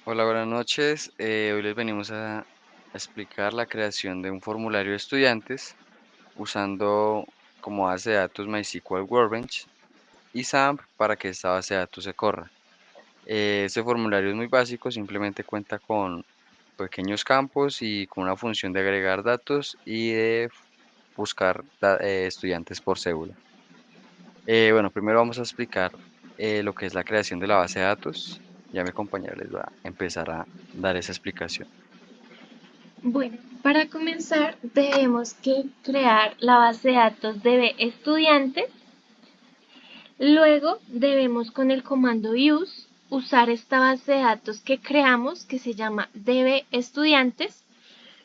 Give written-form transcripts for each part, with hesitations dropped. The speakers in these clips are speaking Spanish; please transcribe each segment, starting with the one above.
Hola, buenas noches. Hoy les venimos a explicar la creación de un formulario de estudiantes usando como base de datos MySQL Workbench y SAMP para que esta base de datos se corra. Este formulario es muy básico, simplemente cuenta con pequeños campos y con una función de agregar datos y de buscar estudiantes por cédula. Bueno, primero vamos a explicar lo que es la creación de la base de datos. Ya mi compañera les va a empezar a dar esa explicación. Bueno, para comenzar debemos que crear la base de datos de estudiantes. Luego debemos con el comando use usar esta base de datos que creamos que se llama db estudiantes.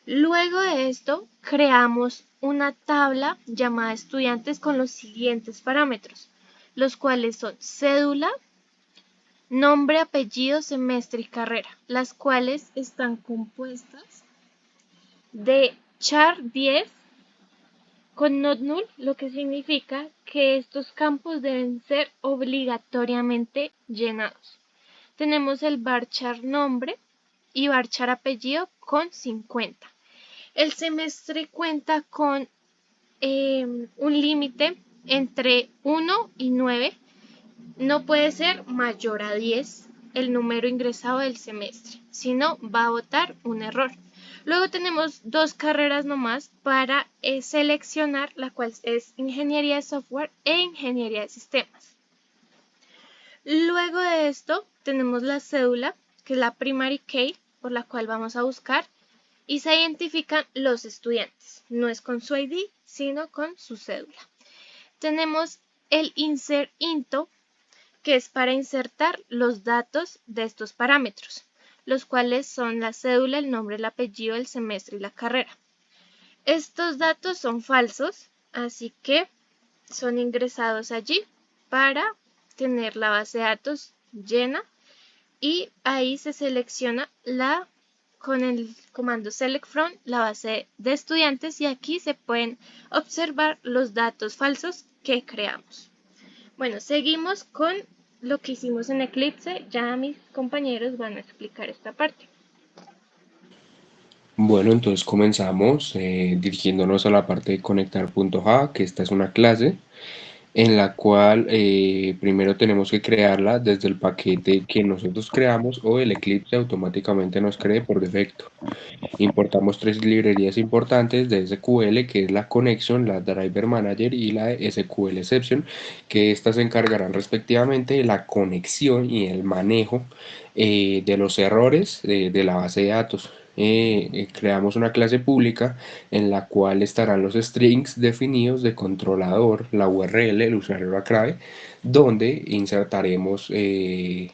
Luego de esto creamos una tabla llamada estudiantes con los siguientes parámetros, los cuales son cédula, nombre, apellido, semestre y carrera, las cuales están compuestas de char10 con not null, lo que significa que estos campos deben ser obligatoriamente llenados. Tenemos el varchar nombre y varchar apellido con 50. El semestre cuenta con un límite entre 1 y 9. No puede ser mayor a 10 el número ingresado del semestre, si no va a botar un error. Luego tenemos dos carreras nomás para seleccionar, la cual es Ingeniería de Software e Ingeniería de Sistemas. Luego de esto tenemos la cédula, que es la primary key por la cual vamos a buscar, y se identifican los estudiantes. No es con su ID, sino con su cédula. Tenemos el insert into, que es para insertar los datos de estos parámetros, los cuales son la cédula, el nombre, el apellido, el semestre y la carrera. Estos datos son falsos, así que son ingresados allí para tener la base de datos llena y ahí se selecciona con el comando select from la base de estudiantes y aquí se pueden observar los datos falsos que creamos. Bueno, seguimos con lo que hicimos en Eclipse. Ya mis compañeros van a explicar esta parte. Bueno, entonces comenzamos dirigiéndonos a la parte de conectar.java, que esta es una clase en la cual primero tenemos que crearla desde el paquete que nosotros creamos o el Eclipse automáticamente nos cree por defecto. Importamos tres librerías importantes de SQL, que es la Connection, la Driver Manager y la de SQL Exception, que estas se encargarán respectivamente de la conexión y el manejo de los errores de la base de datos. Creamos una clase pública en la cual estarán los strings definidos de controlador, la URL, el usuario, la clave, donde insertaremos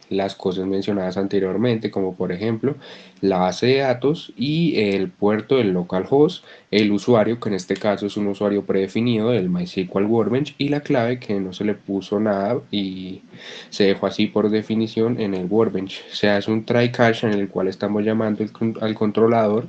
las cosas mencionadas anteriormente, como por ejemplo la base de datos y el puerto del localhost, el usuario, que en este caso es un usuario predefinido del MySQL Workbench, y la clave, que no se le puso nada y se dejó así por definición en el Workbench. Se hace un try catch en el cual estamos llamando al controlador.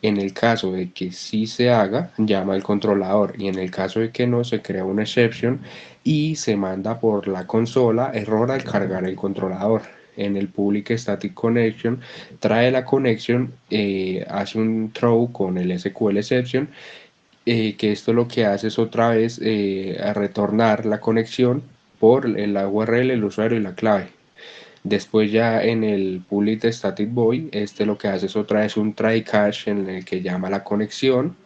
En el caso de que sí se haga, llama al controlador, y en el caso de que no, se crea una exception y se manda por la consola error al cargar el controlador. En el public static connection trae la conexión, hace un throw con el SQL exception, que esto lo que hace es otra vez a retornar la conexión por la URL, el usuario y la clave. Después ya en el public static void, este lo que hace es otra vez un try catch en el que llama la conexión,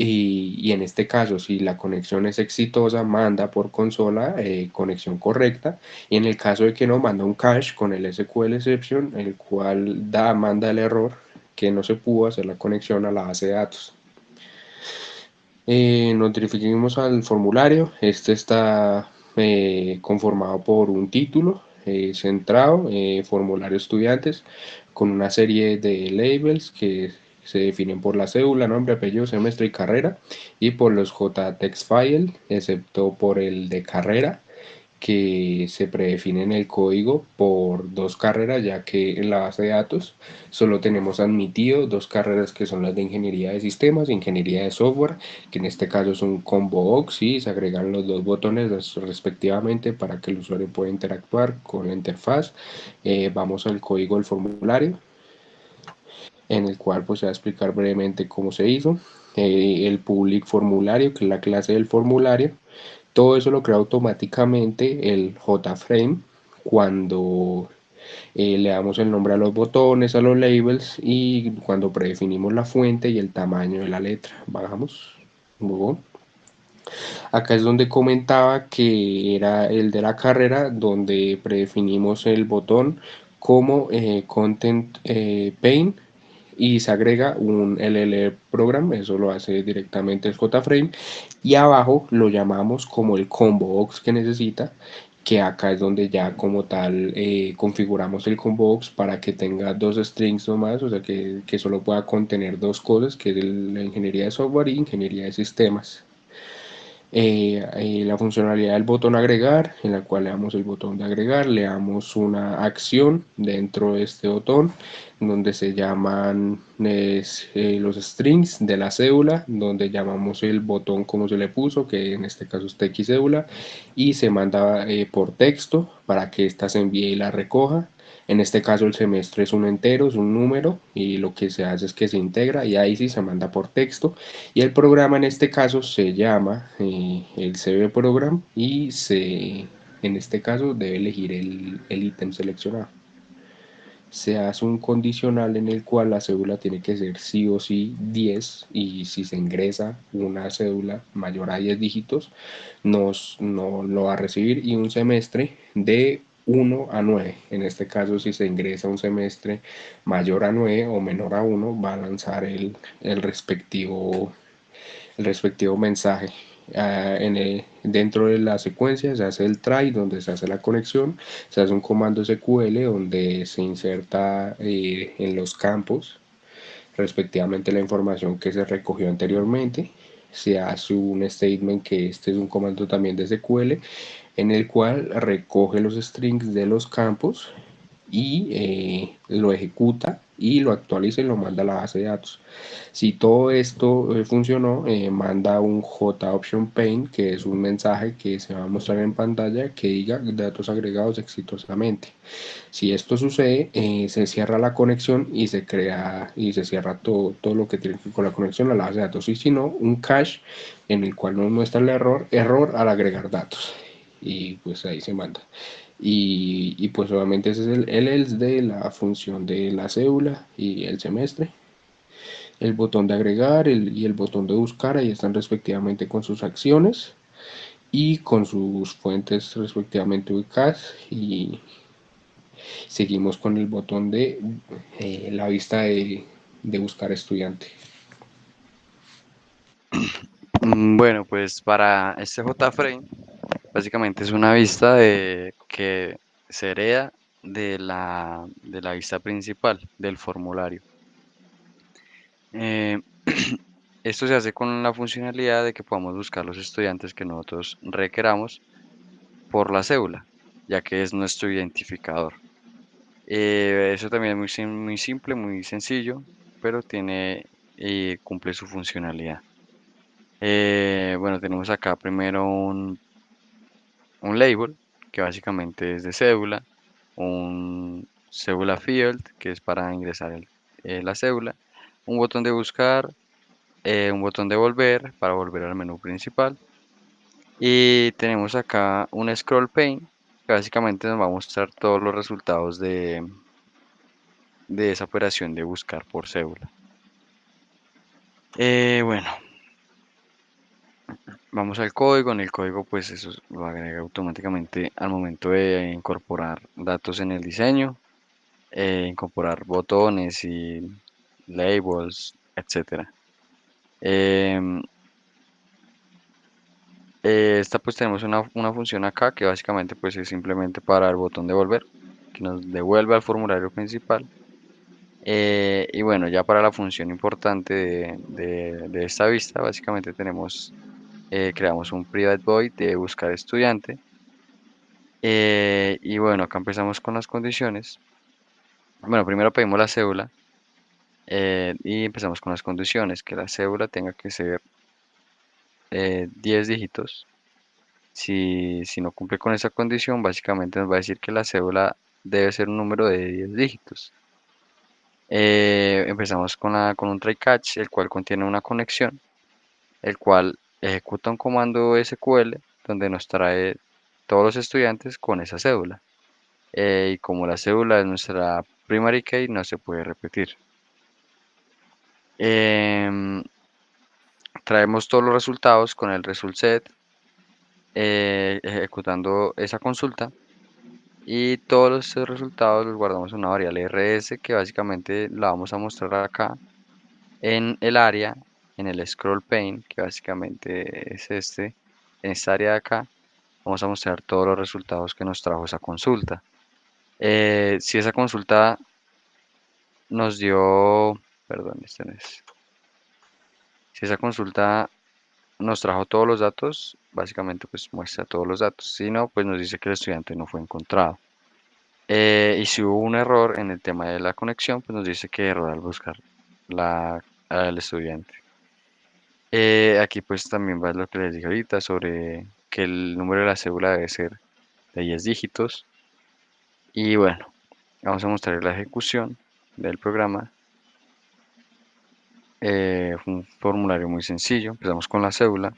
y en este caso, si la conexión es exitosa, manda por consola conexión correcta, y en el caso de que no, manda un cache con el SQL exception, el cual manda el error que no se pudo hacer la conexión a la base de datos. Nos dirigimos al formulario. Este está conformado por un título centrado, formulario estudiantes, con una serie de labels que se definen por la cédula, nombre, apellido, semestre y carrera, y por los JText file, excepto por el de carrera, que se predefine en el código por dos carreras, ya que en la base de datos solo tenemos admitido dos carreras que son las de ingeniería de sistemas e ingeniería de software, que en este caso es un combo box y se agregan los dos botones respectivamente para que el usuario pueda interactuar con la interfaz. Vamos al código del formulario, en el cual pues se va a explicar brevemente cómo se hizo. El public formulario, que es la clase del formulario, todo eso lo crea automáticamente el JFrame cuando le damos el nombre a los botones, a los labels y cuando predefinimos la fuente y el tamaño de la letra. Bajamos. Luego, acá es donde comentaba que era el de la carrera, donde predefinimos el botón como Content Pane y se agrega un LL program, eso lo hace directamente el JFrame, y abajo lo llamamos como el combo box que necesita, que acá es donde ya como tal configuramos el combo box para que tenga dos strings nomás, o sea que solo pueda contener dos cosas, que es la ingeniería de software y ingeniería de sistemas. La funcionalidad del botón agregar, en la cual le damos el botón de agregar, le damos una acción dentro de este botón donde se llaman los strings de la cédula, donde llamamos el botón como se le puso, que en este caso es TX cédula, y se manda por texto para que ésta se envíe y la recoja. En este caso el semestre es un entero, es un número, y lo que se hace es que se integra y ahí sí se manda por texto. Y el programa en este caso se llama el CB Program y en este caso debe elegir el ítem seleccionado. Se hace un condicional en el cual la cédula tiene que ser sí o sí 10 y si se ingresa una cédula mayor a 10 dígitos no lo va a recibir, y un semestre de 1 a 9. En este caso, si se ingresa un semestre mayor a 9 o menor a 1, va a lanzar el respectivo mensaje. Dentro de la secuencia se hace el try, donde se hace la conexión, se hace un comando SQL donde se inserta en los campos respectivamente la información que se recogió anteriormente. Se hace un statement, que este es un comando también de SQL, en el cual recoge los strings de los campos y lo ejecuta y lo actualiza y lo manda a la base de datos. Si todo esto funcionó, manda un JOptionPane, que es un mensaje que se va a mostrar en pantalla que diga datos agregados exitosamente. Si esto sucede, se cierra la conexión y se crea y se cierra todo lo que tiene que ver con la conexión a la base de datos. Y si no, un cache en el cual nos muestra el error al agregar datos. Y pues ahí se manda. Y pues obviamente ese es el else de la función de la cédula y el semestre. El botón de agregar y el botón de buscar, ahí están respectivamente con sus acciones y con sus fuentes respectivamente ubicadas. Y seguimos con el botón de la vista de buscar estudiante. Bueno, pues para este JFrame, básicamente es una vista que se hereda de la vista principal del formulario. Eh, Esto se hace con la funcionalidad de que podamos buscar los estudiantes que nosotros requeramos por la cédula, ya que es nuestro identificador. Eso también es muy simple, muy sencillo, pero cumple su funcionalidad. Bueno, tenemos acá primero un label, que básicamente es de cédula, un cédula field, que es para ingresar la cédula, un botón de buscar, un botón de volver para volver al menú principal. Y tenemos acá un scroll pane, que básicamente nos va a mostrar todos los resultados de esa operación de buscar por cédula. Bueno, vamos al código. En el código, pues eso lo agrega automáticamente al momento de incorporar datos en el diseño, incorporar botones y labels, etcétera. Esta pues tenemos una función acá que básicamente pues es simplemente para el botón de volver, que nos devuelve al formulario principal. Y bueno, ya para la función importante de esta vista, básicamente creamos un private void de buscar estudiante, Y bueno, acá empezamos con las condiciones. Bueno, primero pedimos la cédula y empezamos con las condiciones, que la cédula tenga que ser 10 dígitos. Si no cumple con esa condición, básicamente nos va a decir que la cédula debe ser un número de 10 dígitos. Empezamos con un try catch, el cual contiene una conexión, el cual ejecuta un comando SQL donde nos trae todos los estudiantes con esa cédula. Y como la cédula es nuestra primary key, no se puede repetir. Em, Traemos todos los resultados con el result set, ejecutando esa consulta. Y todos los resultados los guardamos en una variable rs que básicamente la vamos a mostrar acá en el área, en el scroll pane, que básicamente es este. En esta área de acá vamos a mostrar todos los resultados que nos trajo esa consulta. Si esa consulta nos dio, perdón, este no es. Si esa consulta nos trajo todos los datos, básicamente pues muestra todos los datos. Si no, pues nos dice que el estudiante no fue encontrado. Y si hubo un error en el tema de la conexión, pues nos dice que error al buscar al estudiante. Aquí pues también va lo que les dije ahorita sobre que el número de la cédula debe ser de 10 dígitos. Y bueno, vamos a mostrar la ejecución del programa. Fue un formulario muy sencillo. Empezamos con la cédula.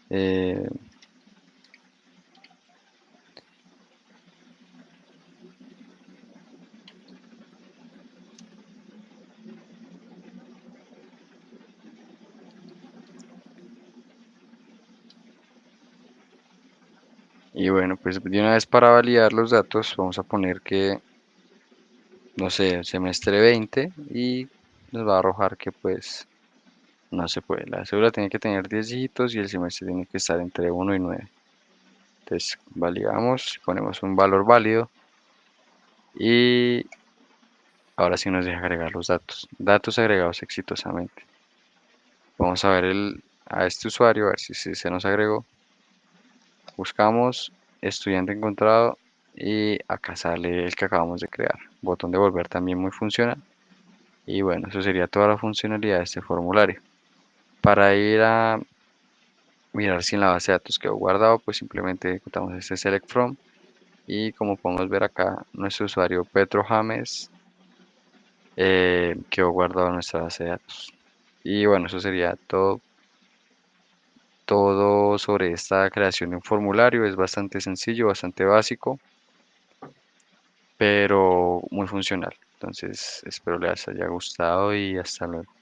Eh, y bueno, pues de una vez para validar los datos, vamos a poner que, no sé, semestre 20 y nos va a arrojar que pues no se puede. La cédula tiene que tener 10 dígitos y el semestre tiene que estar entre 1 y 9. Entonces validamos, ponemos un valor válido y ahora sí nos deja agregar los datos. Datos agregados exitosamente. Vamos a ver a este usuario, a ver si se nos agregó. Buscamos estudiante encontrado y acá sale el que acabamos de crear. Botón de volver también muy funcional. Y bueno, eso sería toda la funcionalidad de este formulario. Para ir a mirar si en la base de datos quedó guardado, pues simplemente ejecutamos este select from y como podemos ver acá, nuestro usuario Petro James quedó guardado en nuestra base de datos. Y bueno, eso sería todo sobre esta creación de un formulario. Es bastante sencillo, bastante básico, pero muy funcional. Entonces, espero les haya gustado y hasta luego.